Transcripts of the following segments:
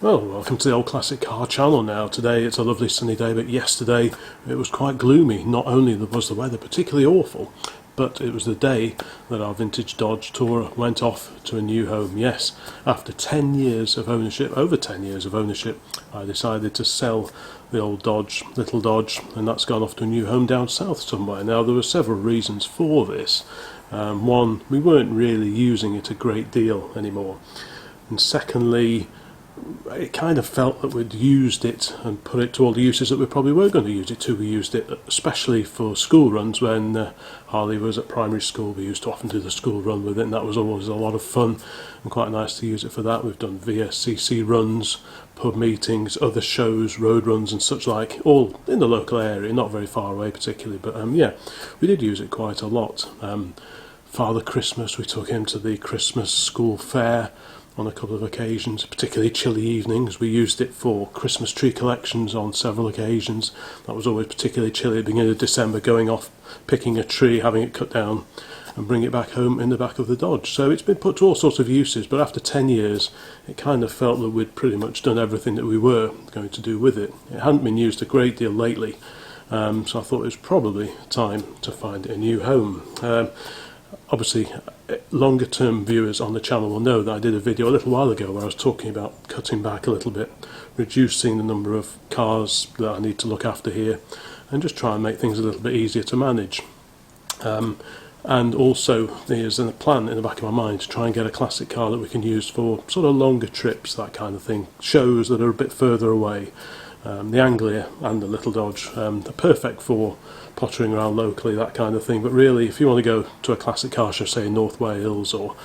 Well, welcome to the Old Classic Car channel now. Today it's a lovely sunny day, but yesterday it was quite gloomy. Not only was the weather particularly awful, but it was the day that our vintage Dodge Tourer went off to a new home. Yes, after 10 years of ownership, over 10 years of ownership, I decided to sell the old Dodge, little Dodge, and that's gone off to a new home down south somewhere. Now, there were several reasons for this. One, we weren't really using it a great deal anymore. And secondly, it kind of felt that we'd used it and put it to all the uses that we probably were going to use it to. We used it especially for school runs. When Harley was at primary school, we used to often do the school run with it, and that was always a lot of fun and quite nice to use it for that. We've done VSCC runs, pub meetings, other shows, road runs and such like, all in the local area, not very far away particularly, but yeah, we did use it quite a lot. Father Christmas, we took him to the Christmas school fair on a couple of occasions, particularly chilly evenings. We used it for Christmas tree collections on several occasions. That was always particularly chilly at the beginning of December, going off, picking a tree, having it cut down and bring it back home in the back of the Dodge. So it's been put to all sorts of uses, but after 10 years it kind of felt that we'd pretty much done everything that we were going to do with it. It hadn't been used a great deal lately, so I thought it was probably time to find a new home. Obviously, longer term viewers on the channel will know that I did a video a little while ago where I was talking about cutting back a little bit, reducing the number of cars that I need to look after here, and just try and make things a little bit easier to manage. And also there's a plan in the back of my mind to try and get a classic car that we can use for sort of longer trips, that kind of thing, shows that are a bit further away. The Anglia and the little Dodge, they're perfect for pottering around locally, that kind of thing, but really if you want to go to a classic car show, say in North Wales or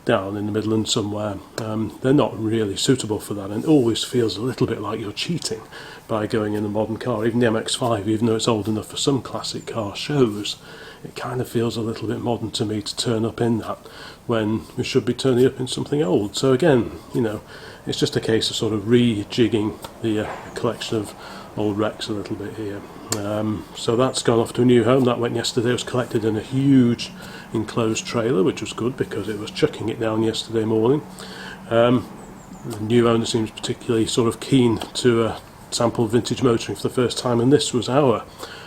down in the Midlands somewhere, they're not really suitable for that, and it always feels a little bit like you're cheating by going in a modern car. Even the MX-5, even though it's old enough for some classic car shows, it kind of feels a little bit modern to me to turn up in that when we should be turning up in something old. So again, you know, it's just a case of sort of rejigging the collection of old wrecks a little bit here. So that's gone off to a new home. That went yesterday. It was collected in a huge enclosed trailer, which was good because it was chucking it down yesterday morning. The new owner seems particularly sort of keen to sample vintage motoring for the first time, and this was our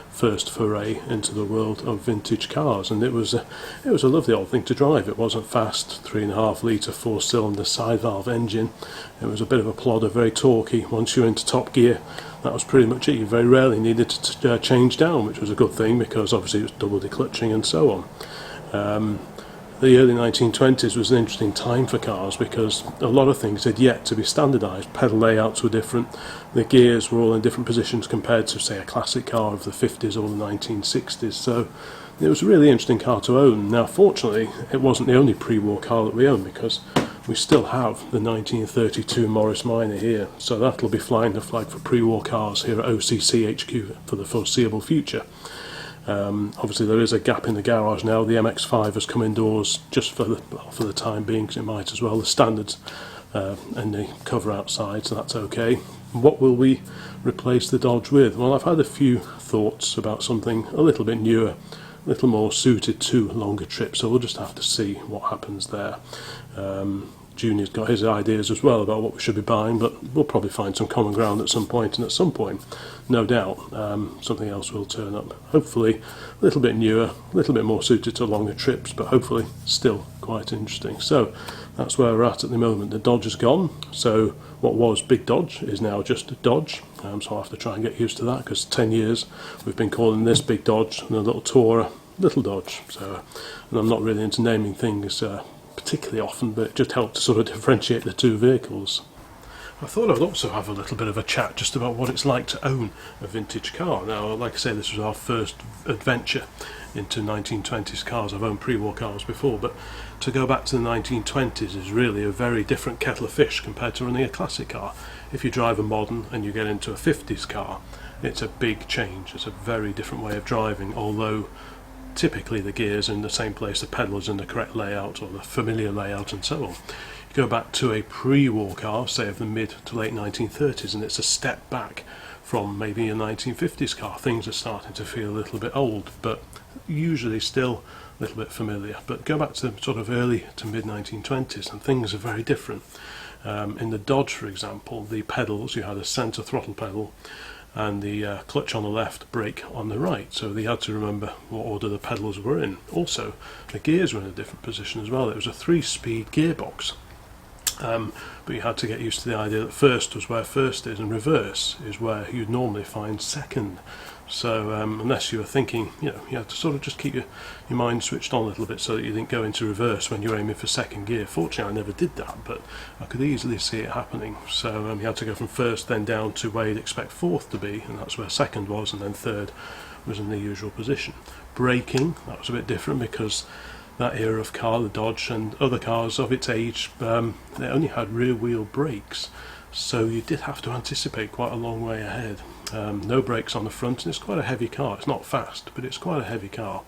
first foray into the world of vintage cars, and it was a lovely old thing to drive. It wasn't fast, 3.5 litre 4-cylinder side valve engine. It was a bit of a plodder, very torquey. Once you're into top gear, that was pretty much it. You very rarely needed to change down, which was a good thing because obviously it was double declutching and so on. The early 1920s was an interesting time for cars because a lot of things had yet to be standardised. Pedal layouts were different, the gears were all in different positions compared to, say, a classic car of the 50s or the 1960s. So it was a really interesting car to own. Now, fortunately, it wasn't the only pre-war car that we own because we still have the 1932 Morris Minor here. So that'll be flying the flag for pre-war cars here at OCC HQ for the foreseeable future. Obviously there is a gap in the garage now. The MX-5 has come indoors just for the time being, because it might as well. The standards and the cover outside, so that's okay. What will we replace the Dodge with? Well, I've had a few thoughts about something a little bit newer, a little more suited to longer trips, so we'll just have to see what happens there. Junior's got his ideas as well about what we should be buying, but we'll probably find some common ground at some point, and at some point, no doubt, something else will turn up. Hopefully a little bit newer, a little bit more suited to longer trips, but hopefully still quite interesting. So that's where we're at the moment. The Dodge is gone, so what was Big Dodge is now just a Dodge, so I'll have to try and get used to that, because 10 years we've been calling this Big Dodge and a little Tourer Little Dodge. So, and I'm not really into naming things particularly often, but it just helped to sort of differentiate the two vehicles. I thought I'd also have a little bit of a chat just about what it's like to own a vintage car. Now, like I say, this was our first adventure into 1920s cars. I've owned pre-war cars before, but to go back to the 1920s is really a very different kettle of fish compared to running a classic car. If you drive a modern and you get into a 50s car, it's a big change. It's a very different way of driving, although typically the gears are in the same place, the pedals in the correct layout or the familiar layout and so on. You go back to a pre-war car, say of the mid to late 1930s, and it's a step back from maybe a 1950s car. Things are starting to feel a little bit old, but usually still a little bit familiar. But go back to sort of early to mid 1920s and things are very different. In the Dodge, for example, the pedals, you had a centre throttle pedal and the clutch on the left, brake on the right, so they had to remember what order the pedals were in. Also, the gears were in a different position as well. It was a 3-speed gearbox, but you had to get used to the idea that first was where first is and reverse is where you'd normally find second. So unless you were thinking, you had to sort of just keep your mind switched on a little bit so that you didn't go into reverse when you were aiming for second gear. Fortunately, I never did that, but I could easily see it happening. So you had to go from first then down to where you'd expect fourth to be, and that's where second was, and then third was in the usual position. Braking, that was a bit different because that era of car, the Dodge and other cars of its age, they only had rear wheel brakes, so you did have to anticipate quite a long way ahead. No brakes on the front, and it's quite a heavy car. It's not fast, but it's quite a heavy car.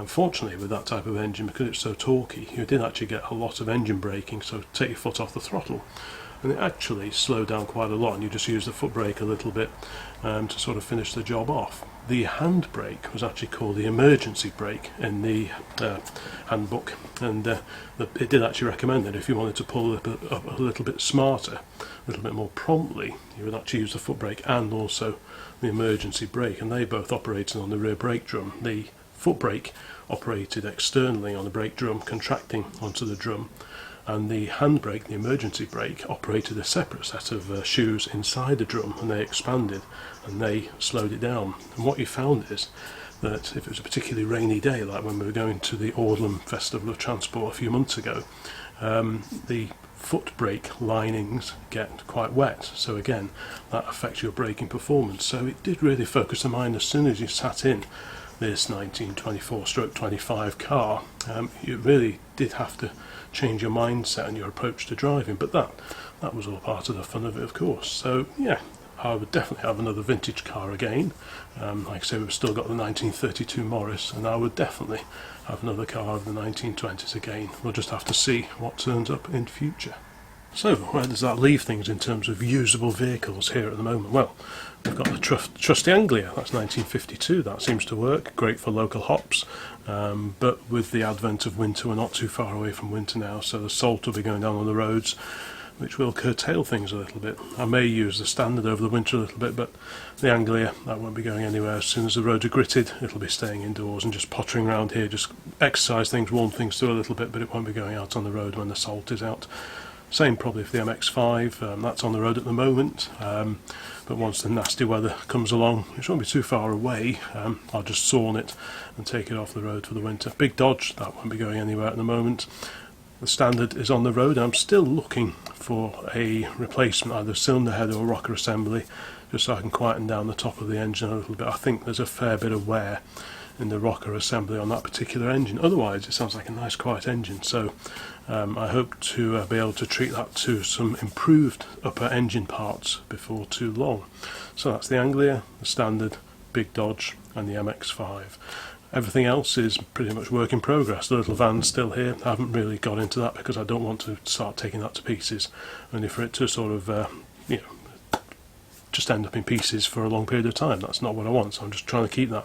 Fortunately, with that type of engine, because it's so torquey, you did actually get a lot of engine braking, so take your foot off the throttle. And it actually slowed down quite a lot, and you just use the foot brake a little bit to sort of finish the job off. The hand brake was actually called the emergency brake in the handbook, and it did actually recommend that if you wanted to pull up a little bit smarter, a little bit more promptly, you would actually use the foot brake and also the emergency brake, and they both operated on the rear brake drum. The foot brake operated externally on the brake drum, contracting onto the drum, and the hand brake, the emergency brake, operated a separate set of shoes inside the drum, and they expanded and they slowed it down. And what you found is that if it was a particularly rainy day, like when we were going to the Audlam Festival of Transport a few months ago, the foot brake linings get quite wet, so again that affects your braking performance. So it did really focus the mind as soon as you sat in this 1924/25 car. You really did have to change your mindset and your approach to driving, but that was all part of the fun of it, of course. So yeah, I would definitely have another vintage car again. Like I say, we've still got the 1932 Morris, and I would definitely have another car of the 1920s again. We'll just have to see what turns up in future. So where does that leave things in terms of usable vehicles here at the moment? Well, we've got the trusty Anglia, that's 1952, that seems to work, great for local hops, but with the advent of winter, we're not too far away from winter now, so the salt will be going down on the roads, which will curtail things a little bit. I may use the Standard over the winter a little bit, but the Anglia, that won't be going anywhere. As soon as the roads are gritted, it'll be staying indoors and just pottering around here, just exercise things, warm things through a little bit, but it won't be going out on the road when the salt is out. Same probably for the MX-5, that's on the road at the moment, but once the nasty weather comes along, which won't be too far away, I'll just sawn it and take it off the road for the winter. Big Dodge, that won't be going anywhere at the moment. The Standard is on the road. I'm still looking for a replacement, either cylinder head or rocker assembly, just so I can quieten down the top of the engine a little bit. I think there's a fair bit of wear in the rocker assembly on that particular engine. Otherwise, it sounds like a nice quiet engine, so I hope to be able to treat that to some improved upper engine parts before too long. So that's the Anglia, the Standard, Big Dodge and the MX-5. Everything else is pretty much work in progress. The little van's still here. I haven't really got into that because I don't want to start taking that to pieces, only for it to sort of just end up in pieces for a long period of time. That's not what I want, so I'm just trying to keep that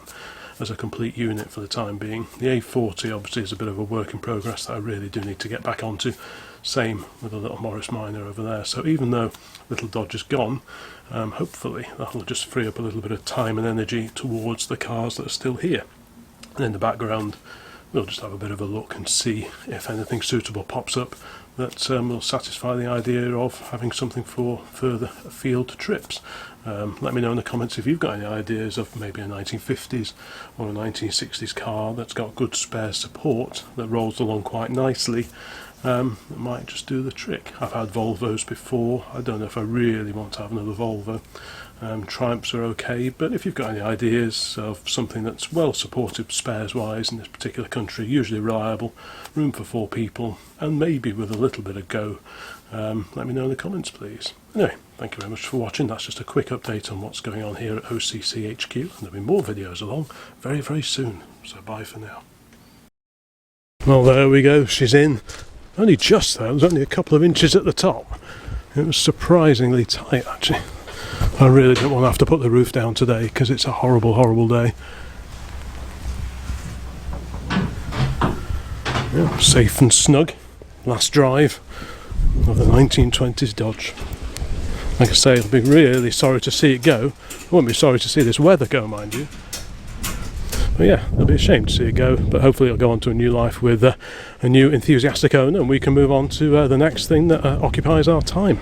as a complete unit for the time being. The A40 obviously is a bit of a work in progress that I really do need to get back onto. Same with the little Morris Minor over there. So even though little Dodge is gone, hopefully that'll just free up a little bit of time and energy towards the cars that are still here. And in the background, we'll just have a bit of a look and see if anything suitable pops up that will satisfy the idea of having something for further field trips. Let me know in the comments if you've got any ideas of maybe a 1950s or a 1960s car that's got good spare support that rolls along quite nicely. It might just do the trick. I've had Volvos before. I don't know if I really want to have another Volvo. Triumphs are okay, but if you've got any ideas of something that's well supported spares wise in this particular country, usually reliable, room for 4 people, and maybe with a little bit of go, let me know in the comments please. Anyway, thank you very much for watching. That's just a quick update on what's going on here at OCC HQ, and there'll be more videos along very, very soon, so bye for now. Well, there we go, she's in. Only just there, there's only a couple of inches at the top. It was surprisingly tight actually. I really don't want to have to put the roof down today because it's a horrible, horrible day. Yeah, safe and snug. Last drive. of the 1920s Dodge. Like I say, I'll be really sorry to see it go. I won't be sorry to see this weather go, mind you. But yeah, I'll be ashamed to see it go, but hopefully it'll go on to a new life with a new enthusiastic owner, and we can move on to the next thing that occupies our time.